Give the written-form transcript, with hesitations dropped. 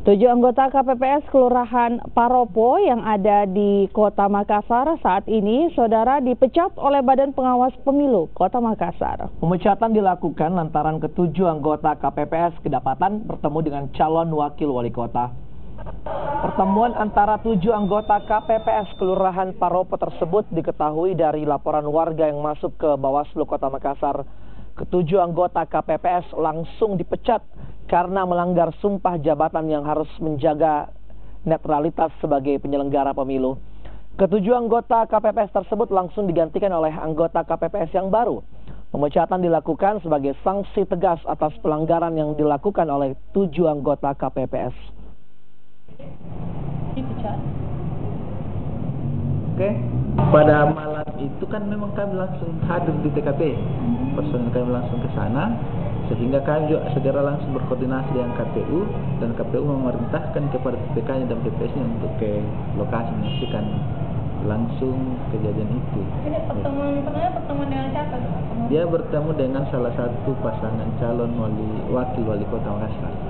7 anggota KPPS Kelurahan Paropo yang ada di Kota Makassar saat ini, saudara, dipecat oleh Badan Pengawas Pemilu Kota Makassar. Pemecatan dilakukan lantaran ketujuh anggota KPPS kedapatan bertemu dengan calon wakil wali kota. Pertemuan antara 7 anggota KPPS Kelurahan Paropo tersebut diketahui dari laporan warga yang masuk ke Bawaslu Kota Makassar. Ketujuh anggota KPPS langsung dipecat karena melanggar sumpah jabatan yang harus menjaga netralitas sebagai penyelenggara pemilu. Ketujuh anggota KPPS tersebut langsung digantikan oleh anggota KPPS yang baru. Pemecatan dilakukan sebagai sanksi tegas atas pelanggaran yang dilakukan oleh 7 anggota KPPS. Dipecat. Oke, pada malam itu kan memang kami langsung hadir di TKP. Personil kami langsung ke sana, sehingga kami juga segera langsung berkoordinasi dengan KPU, dan KPU memerintahkan kepada PPK-nya dan PPS-nya untuk ke lokasi menyaksikan langsung kejadian itu. Ini pertemuan dengan siapa? Dia bertemu dengan salah satu pasangan calon wakil wali kota Makassar.